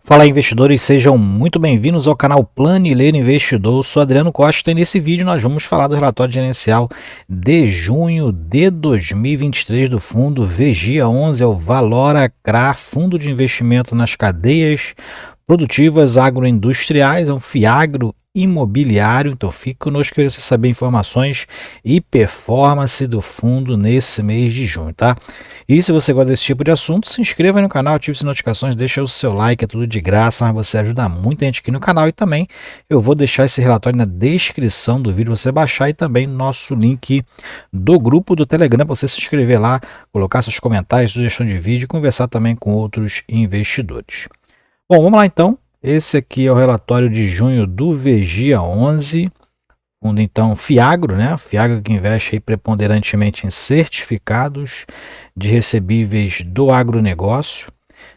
Fala investidores, sejam muito bem-vindos ao canal Planileiro Investidor. Eu sou Adriano Costa e nesse vídeo nós vamos falar do relatório gerencial de junho de 2023 do fundo VGIA11, é o Valora CRA, fundo de investimento nas cadeias produtivas agroindustriais, é um fiagro imobiliário. Então fique conosco para você saber informações e performance do fundo nesse mês de junho, tá? E se você gosta desse tipo de assunto, se inscreva aí no canal, ative as notificações, deixa o seu like, é tudo de graça, mas você ajuda muita gente aqui no canal. E também eu vou deixar esse relatório na descrição do vídeo, você baixar, e também no nosso link do grupo do Telegram, para você se inscrever lá, colocar seus comentários, sugestão de vídeo e conversar também com outros investidores. Bom, vamos lá então. Esse aqui é o relatório de junho do VGIA11, fundo então Fiagro, né? Fiagro que investe aí preponderantemente em certificados de recebíveis do agronegócio.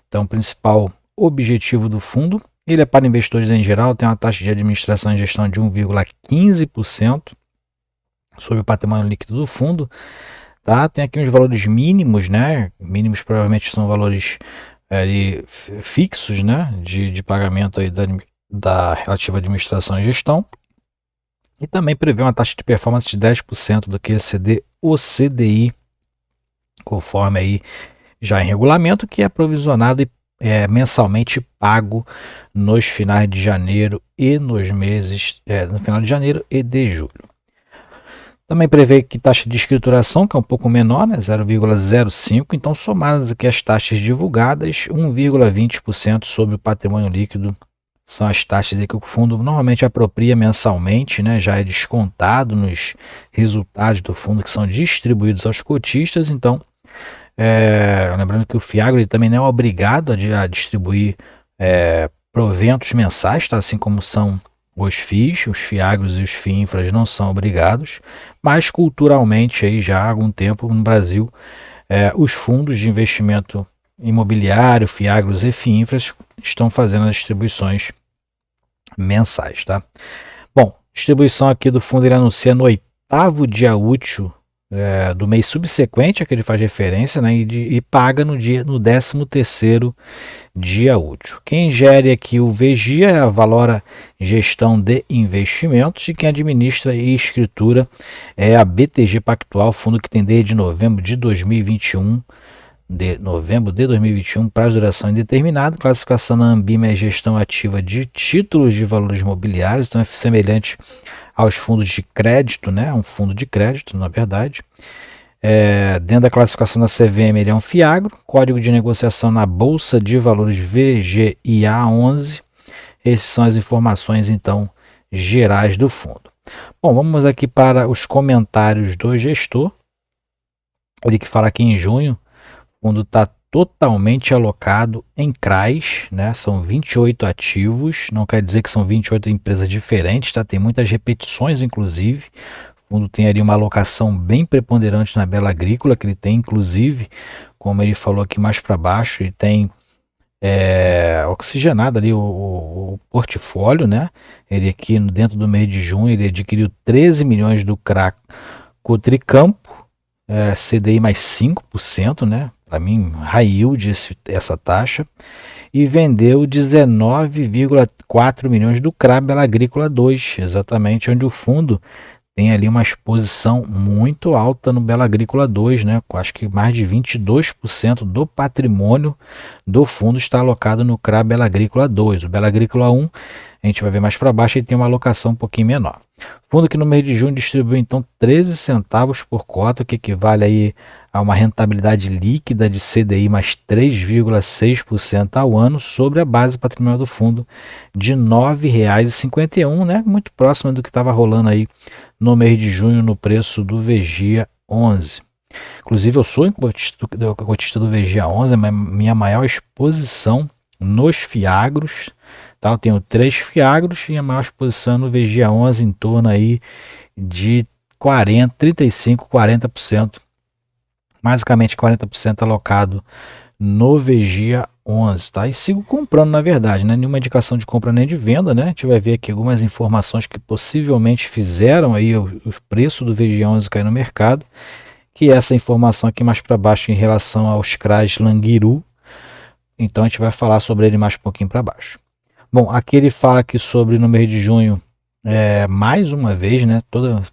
Então, o principal objetivo do fundo, ele é para investidores em geral, tem uma taxa de administração e gestão de 1,15% sobre o patrimônio líquido do fundo. Tá? Tem aqui uns valores mínimos, né? Mínimos provavelmente são valores fixos, né, de pagamento aí da relativa administração e gestão, e também prevê uma taxa de performance de 10% do que exceder o CDI, conforme aí já em regulamento, que é provisionado e mensalmente pago nos finais de janeiro e nos meses, no final de janeiro e de julho. Também prevê que taxa de escrituração, que é um pouco menor, né, 0,05, então somadas aqui as taxas divulgadas, 1,20% sobre o patrimônio líquido, são as taxas que o fundo normalmente apropria mensalmente, né, já é descontado nos resultados do fundo que são distribuídos aos cotistas. Então, lembrando que o Fiagro ele também não é obrigado a distribuir proventos mensais, tá? Assim como são os FIIs, os Fiagros e os FIINFRAs não são obrigados, mas culturalmente aí já há algum tempo no Brasil os fundos de investimento imobiliário, Fiagros e FIINFRAs estão fazendo as distribuições mensais, tá? Bom, distribuição aqui do fundo ele anuncia no 8º dia útil do mês subsequente a que ele faz referência, né, e paga no 13º dia útil. Quem gere aqui o VGIA é a Valora Gestão de Investimentos, e quem administra e escritura é a BTG Pactual, fundo que tem desde novembro de 2021, prazo de duração indeterminada. Classificação na Ambima é gestão ativa de títulos de valores imobiliários, então é semelhante aos fundos de crédito, né? Um fundo de crédito, na verdade. Dentro da classificação da CVM, ele é um Fiagro, código de negociação na Bolsa de Valores VGIA11. Essas são as informações, então, gerais do fundo. Bom, vamos aqui para os comentários do gestor. Ele que fala que em junho o fundo está totalmente alocado em CRAs, né? São 28 ativos, não quer dizer que são 28 empresas diferentes, tá? Tem muitas repetições, inclusive. O fundo tem ali uma alocação bem preponderante na Bela Agrícola, que ele tem, inclusive, como ele falou aqui mais para baixo, ele tem oxigenado ali o portfólio, né? Ele aqui dentro do mês de junho, ele adquiriu 13 milhões do CRA Cotricampo, CDI mais 5%, né? Para mim, high yield essa taxa, e vendeu 19,4 milhões do CRA Bela Agrícola 2, exatamente onde o fundo tem ali uma exposição muito alta no Bela Agrícola 2, né? Acho que mais de 22% do patrimônio do fundo está alocado no CRA Bela Agrícola 2. O Bela Agrícola 1, a gente vai ver mais para baixo, ele tem uma alocação um pouquinho menor. Fundo que no mês de junho distribuiu então 13 centavos por cota, o que equivale aí a uma rentabilidade líquida de CDI mais 3,6% ao ano sobre a base patrimonial do fundo de R$ 9,51, né? Muito próxima do que estava rolando aí no mês de junho no preço do VGIA11. Inclusive eu sou cotista do VGIA11, é minha maior exposição nos Fiagros. Tá? Eu tenho 3 Fiagros e a maior exposição no VGIA11 em torno aí de 35%, 40%. Basicamente 40% alocado no VGIA11, tá? E sigo comprando, na verdade, né? Nenhuma indicação de compra nem de venda, né? A gente vai ver aqui algumas informações que possivelmente fizeram aí os preços do VGIA11 cair no mercado, que é essa informação aqui mais para baixo em relação aos CRAs Languiru, então a gente vai falar sobre ele mais um pouquinho para baixo. Bom, aqui ele fala aqui sobre no mês de junho, mais uma vez, né,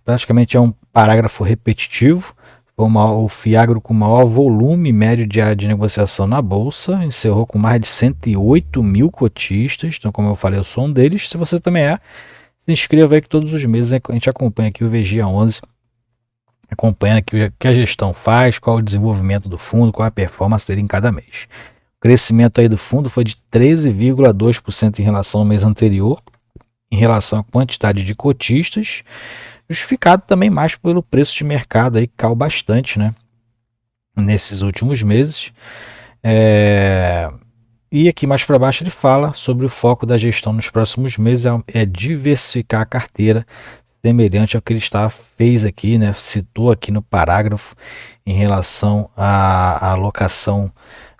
praticamente é um parágrafo repetitivo. O Fiagro, com maior volume médio de negociação na Bolsa, encerrou com mais de 108 mil cotistas. Então, como eu falei, eu sou um deles. Se você também é, se inscreva aí que todos os meses a gente acompanha aqui o Vigia 11, acompanha aqui o que a gestão faz, qual o desenvolvimento do fundo, qual a performance dele em cada mês. O crescimento aí do fundo foi de 13,2% em relação ao mês anterior, em relação à quantidade de cotistas, justificado também mais pelo preço de mercado aí, que caiu bastante, né, nesses últimos meses. E aqui mais para baixo ele fala sobre o foco da gestão nos próximos meses é diversificar a carteira, semelhante ao que ele fez aqui, né, citou aqui no parágrafo em relação à alocação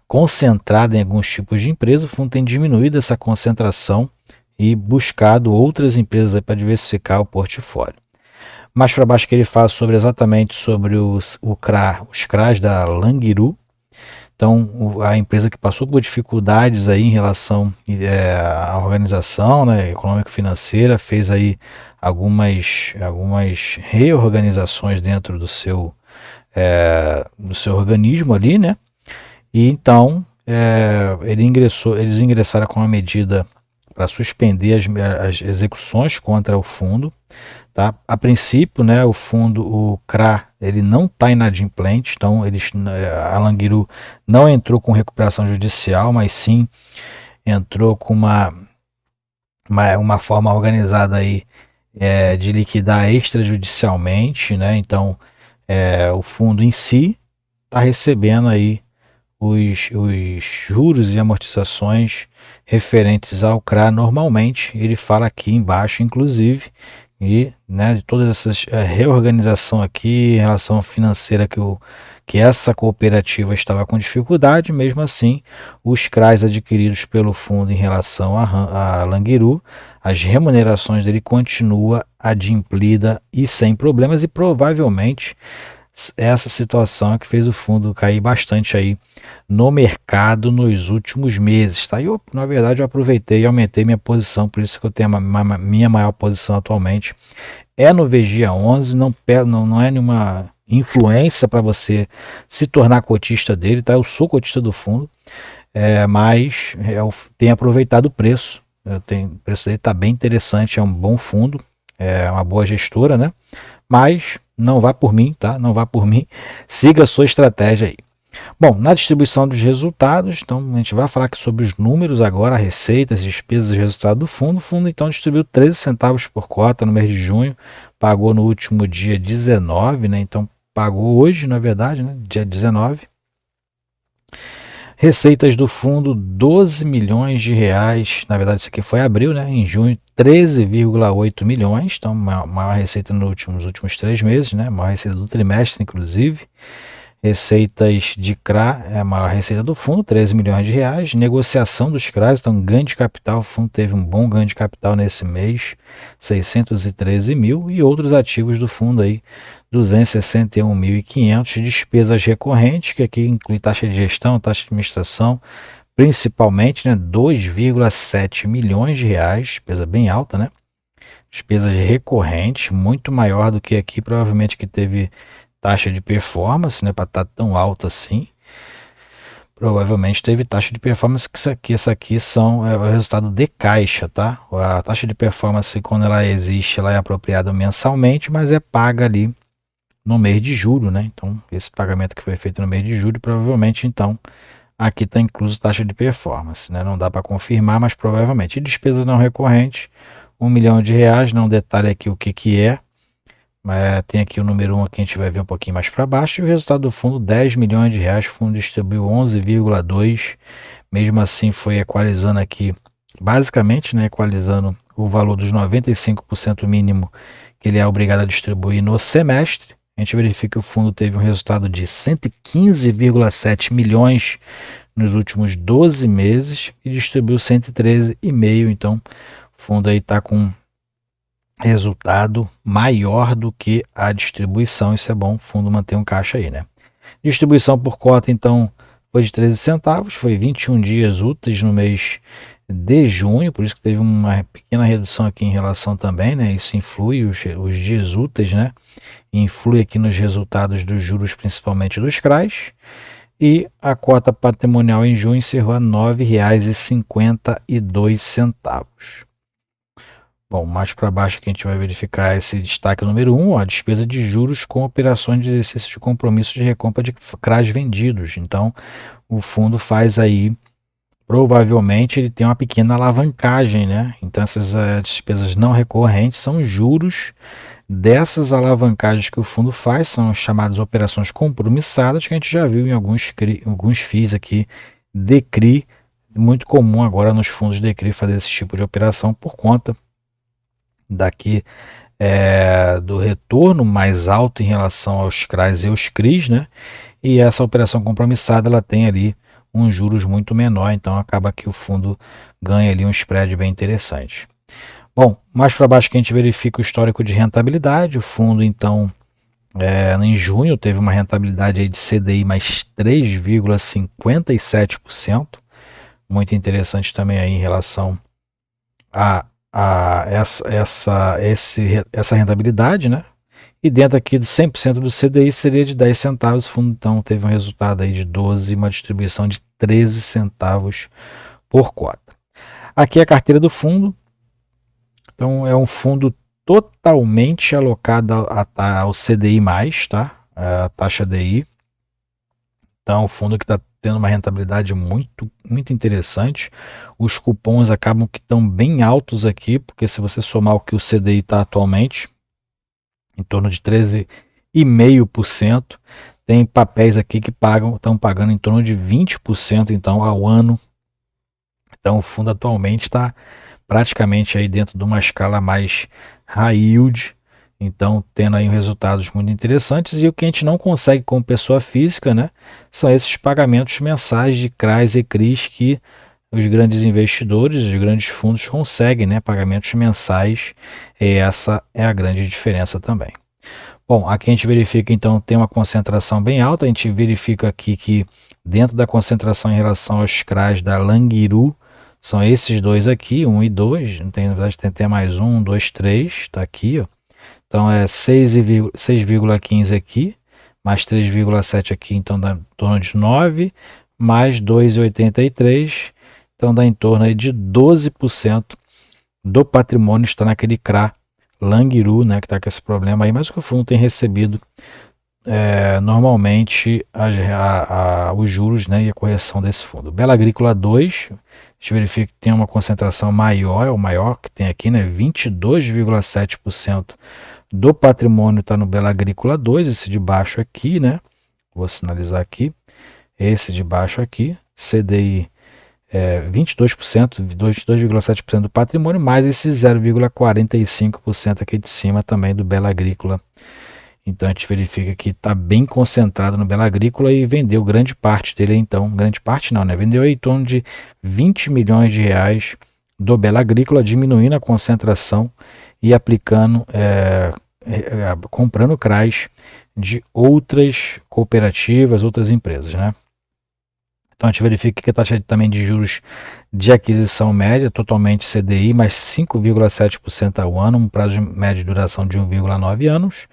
concentrada em alguns tipos de empresas. O fundo tem diminuído essa concentração e buscado outras empresas para diversificar o portfólio. Mais para baixo que ele fala exatamente sobre os CRAs da Languiru. Então, a empresa que passou por dificuldades aí em relação à organização, né, econômico-financeira, fez aí algumas reorganizações dentro do seu organismo ali, né? E então eles ingressaram com uma medida para suspender as execuções contra o fundo. Tá? A princípio, né, o CRA, ele não está inadimplente, então a Languiru não entrou com recuperação judicial, mas sim entrou com uma forma organizada aí, de liquidar extrajudicialmente, né? Então o fundo em si está recebendo aí os juros e amortizações referentes ao CRA normalmente. Ele fala aqui embaixo, inclusive, e, né, de todas essas reorganização aqui em relação financeira que essa cooperativa estava com dificuldade. Mesmo assim, os CRAs adquiridos pelo fundo em relação a Languiru, as remunerações dele continua adimplida e sem problemas, e provavelmente essa situação é que fez o fundo cair bastante aí no mercado nos últimos meses, tá? Na verdade, eu aproveitei e aumentei minha posição, por isso que eu tenho minha maior posição atualmente é no Vigia 11, não é nenhuma influência para você se tornar cotista dele, tá? Eu sou cotista do fundo, mas eu tenho aproveitado o preço. O preço dele está bem interessante, é um bom fundo, é uma boa gestora, né? Mas não vá por mim, tá? Não vá por mim. Siga a sua estratégia aí. Bom, na distribuição dos resultados, então a gente vai falar aqui sobre os números agora, receitas, despesas e resultado do fundo. O fundo então distribuiu 13 centavos por cota no mês de junho, pagou no último dia 19, né? Então pagou hoje, na verdade, né? Dia 19. Receitas do fundo, 12 milhões de reais. Na verdade, isso aqui foi abril, né? Em junho, 13,8 milhões. Então, maior receita nos últimos 3 meses, né? Maior receita do trimestre, inclusive. Receitas de CRA, a maior receita do fundo, 13 milhões de reais. Negociação dos CRAs, então ganho de capital. O fundo teve um bom ganho de capital nesse mês, 613 mil. E outros ativos do fundo aí, 261.500. Despesas recorrentes, que aqui inclui taxa de gestão, taxa de administração, principalmente, né, 2,7 milhões de reais, despesa bem alta, né? Despesas recorrentes, muito maior do que aqui, provavelmente que teve taxa de performance, né, para estar tão alta assim. Provavelmente teve taxa de performance, que essa aqui é o resultado de caixa, tá? A taxa de performance, quando ela existe, ela é apropriada mensalmente, mas é paga ali no mês de julho, né? Então, esse pagamento que foi feito no mês de julho, provavelmente, então, aqui está incluso taxa de performance, né? Não dá para confirmar, mas provavelmente. E despesa não recorrente, 1 milhão de reais, não detalhe aqui o que é, mas tem aqui o número 1 aqui, a gente vai ver um pouquinho mais para baixo, e o resultado do fundo, 10 milhões de reais, o fundo distribuiu 11,2, mesmo assim foi equalizando aqui, basicamente, né, equalizando o valor dos 95% mínimo que ele é obrigado a distribuir no semestre. A gente verifica que o fundo teve um resultado de 115,7 milhões nos últimos 12 meses e distribuiu 113,5, então o fundo aí está com resultado maior do que a distribuição. Isso é bom, o fundo mantém um caixa aí, né? Distribuição por cota, então, foi de 13 centavos, foi 21 dias úteis no mês de junho, por isso que teve uma pequena redução aqui em relação também, né? Isso influi os dias úteis, né? Influi aqui nos resultados dos juros, principalmente dos CRAs. E a cota patrimonial em junho encerrou a R$ 9,52. Bom, mais para baixo aqui a gente vai verificar esse destaque número 1, a despesa de juros com operações de exercício de compromisso de recompra de CRAs vendidos. Então, o fundo faz aí, provavelmente ele tem uma pequena alavancagem, né? Então, essas despesas não recorrentes são juros dessas alavancagens que o fundo faz, são as chamadas operações compromissadas, que a gente já viu em alguns FIIs aqui de CRI, muito comum agora nos fundos de CRI fazer esse tipo de operação por conta daqui do retorno mais alto em relação aos CRAs e aos CRIs, né? E essa operação compromissada ela tem ali uns juros muito menor, então acaba que o fundo ganha ali um spread bem interessante. Bom, mais para baixo que a gente verifica o histórico de rentabilidade, o fundo então em junho teve uma rentabilidade aí de CDI mais 3,57%, muito interessante também aí em relação a essa rentabilidade, né? E dentro aqui de 100% do CDI seria de 10 centavos, o fundo então teve um resultado aí de 12, uma distribuição de 13 centavos por cota. Aqui é a carteira do fundo, então é um fundo totalmente alocado ao CDI+, tá? A taxa DI. Então, o fundo que está tendo uma rentabilidade muito, muito interessante. Os cupons acabam que estão bem altos aqui, porque se você somar o que o CDI está atualmente, em torno de 13,5%, tem papéis aqui que estão pagando em torno de 20% então ao ano. Então, o fundo atualmente está praticamente aí dentro de uma escala mais high yield, então tendo aí resultados muito interessantes. E o que a gente não consegue como pessoa física, né, são esses pagamentos mensais de CRAs e CRIs que os grandes investidores, os grandes fundos conseguem, né, pagamentos mensais, e essa é a grande diferença também. Bom, aqui a gente verifica então tem uma concentração bem alta, a gente verifica aqui que dentro da concentração em relação aos CRAs da Languiru, são esses dois aqui, 1 e 2, na verdade tem até mais 1, 2, 3, está aqui, ó. Então é 6,15 aqui, mais 3,7 aqui, então dá em torno de 9, mais 2,83, então dá em torno aí de 12% do patrimônio está naquele CRA Languiru, né, que está com esse problema aí, mas o que o fundo tem recebido normalmente os juros, né, e a correção desse fundo. Bela Agrícola 2, a gente verifica que tem uma concentração maior, é o maior que tem aqui, né, 22,7% do patrimônio está no Bela Agrícola 2, esse de baixo aqui, né, vou sinalizar aqui, esse de baixo aqui, CDI 22%, 22,7% do patrimônio, mais esse 0,45% aqui de cima também do Bela Agrícola. Então a gente verifica que está bem concentrado no Bela Agrícola e vendeu grande parte dele, então, grande parte não, né? Vendeu aí em torno de 20 milhões de reais do Bela Agrícola, diminuindo a concentração e aplicando, comprando CRAs de outras cooperativas, outras empresas, né? Então a gente verifica que a taxa também de juros de aquisição média, totalmente CDI, mais 5,7% ao ano, um prazo médio de duração de 1,9 anos.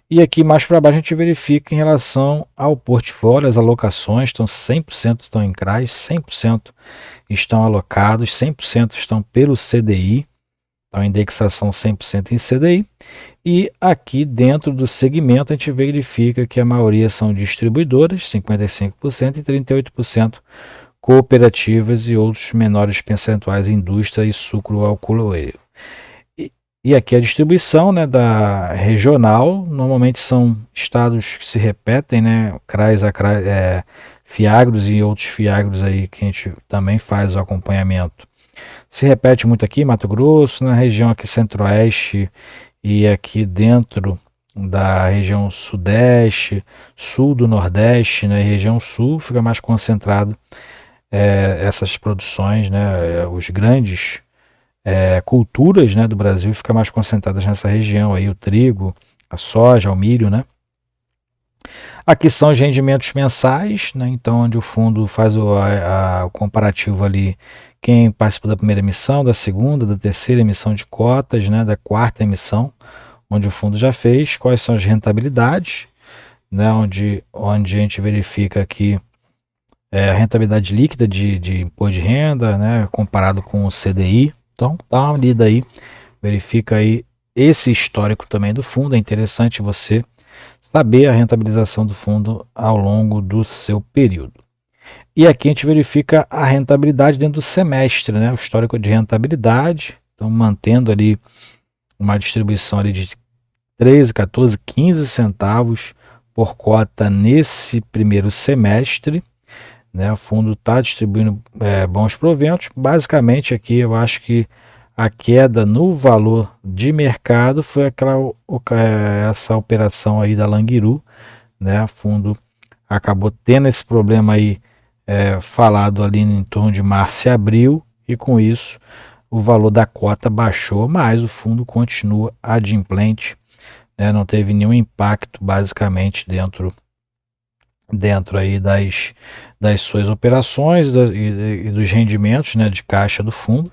E aqui mais para baixo a gente verifica em relação ao portfólio, as alocações estão 100% estão em CRAs, 100% estão alocados, 100% estão pelo CDI, então indexação 100% em CDI. E aqui dentro do segmento a gente verifica que a maioria são distribuidoras, 55% e 38% cooperativas e outros menores percentuais indústria e sucro alcooleiro. E aqui a distribuição, né, da regional, normalmente são estados que se repetem, né, CRAs, Fiagros e outros Fiagros aí que a gente também faz o acompanhamento. Se repete muito aqui, Mato Grosso, na região aqui centro-oeste e aqui dentro da região sudeste, sul do nordeste, né, região sul fica mais concentrado essas produções, né, os grandes culturas, né, do Brasil fica mais concentradas nessa região aí, o trigo, a soja, o milho, né? Aqui são os rendimentos mensais, né? Então, onde o fundo faz o comparativo ali, quem participou da primeira emissão, da segunda, da terceira emissão de cotas, né? Da quarta emissão, onde o fundo já fez, quais são as rentabilidades, né? Onde a gente verifica aqui a rentabilidade líquida de imposto de renda, né? Comparado com o CDI. Então, dá uma lida aí, verifica aí esse histórico também do fundo. É interessante você saber a rentabilização do fundo ao longo do seu período. E aqui a gente verifica a rentabilidade dentro do semestre, né? O histórico de rentabilidade, então mantendo ali uma distribuição ali de 13, 14, 15 centavos por cota nesse primeiro semestre, né? O fundo está distribuindo bons proventos. Basicamente aqui eu acho que a queda no valor de mercado foi essa operação aí da Languiru, né? O fundo acabou tendo esse problema aí falado ali em torno de março e abril, e com isso o valor da cota baixou, mas o fundo continua adimplente, né? Não teve nenhum impacto basicamente dentro aí das suas operações e dos rendimentos, né, de caixa do fundo.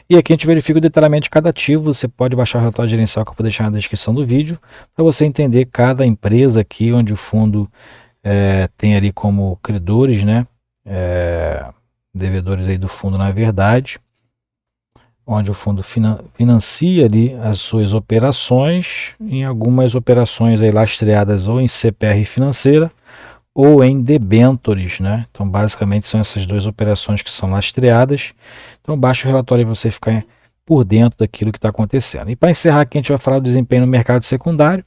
E aqui a gente verifica o detalhamento de cada ativo. Você pode baixar o relatório gerencial que eu vou deixar na descrição do vídeo, para você entender cada empresa aqui, onde o fundo tem ali como credores, né, devedores aí do fundo, na verdade, onde o fundo financia ali as suas operações, em algumas operações aí lastreadas ou em CPR financeira ou em debentures, né? Então, basicamente, são essas duas operações que são lastreadas. Então, baixa o relatório para você ficar por dentro daquilo que está acontecendo. E para encerrar aqui, a gente vai falar do desempenho no mercado secundário.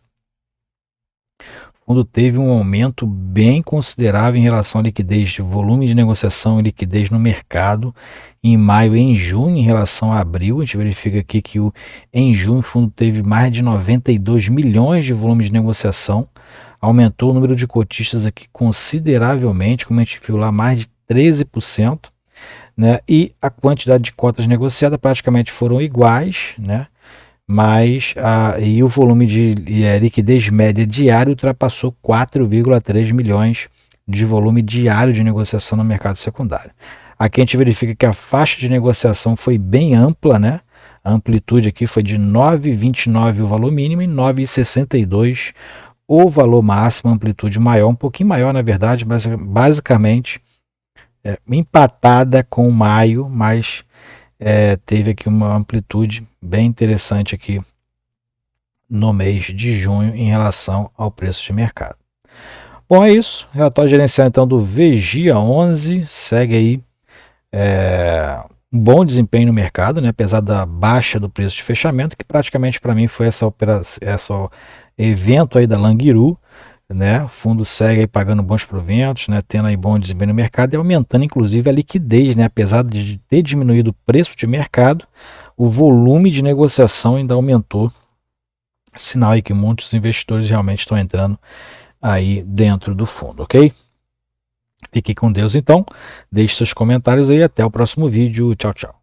O fundo teve um aumento bem considerável em relação à liquidez, de volume de negociação e liquidez no mercado em maio e em junho, em relação a abril. A gente verifica aqui que em junho o fundo teve mais de 92 milhões de volume de negociação. Aumentou o número de cotistas aqui consideravelmente, como a gente viu lá, mais de 13%, né? E a quantidade de cotas negociadas praticamente foram iguais, né? Mas o volume de liquidez média diária ultrapassou 4,3 milhões de volume diário de negociação no mercado secundário. Aqui a gente verifica que a faixa de negociação foi bem ampla, né? A amplitude aqui foi de 9,29 o valor mínimo e 9,62 o valor máximo, amplitude maior, um pouquinho maior na verdade, mas basicamente empatada com maio, mas teve aqui uma amplitude bem interessante aqui no mês de junho em relação ao preço de mercado. Bom, é isso. Relatório gerencial então do Vigia 11, segue aí um bom desempenho no mercado, né? Apesar da baixa do preço de fechamento, que praticamente para mim foi esse evento aí da Languiru, né? O fundo segue aí pagando bons proventos, né? Tendo aí bom desempenho no mercado e aumentando inclusive a liquidez, né? Apesar de ter diminuído o preço de mercado, o volume de negociação ainda aumentou, sinal aí que muitos investidores realmente estão entrando aí dentro do fundo, ok? Fique com Deus então, deixe seus comentários aí, até o próximo vídeo, tchau, tchau.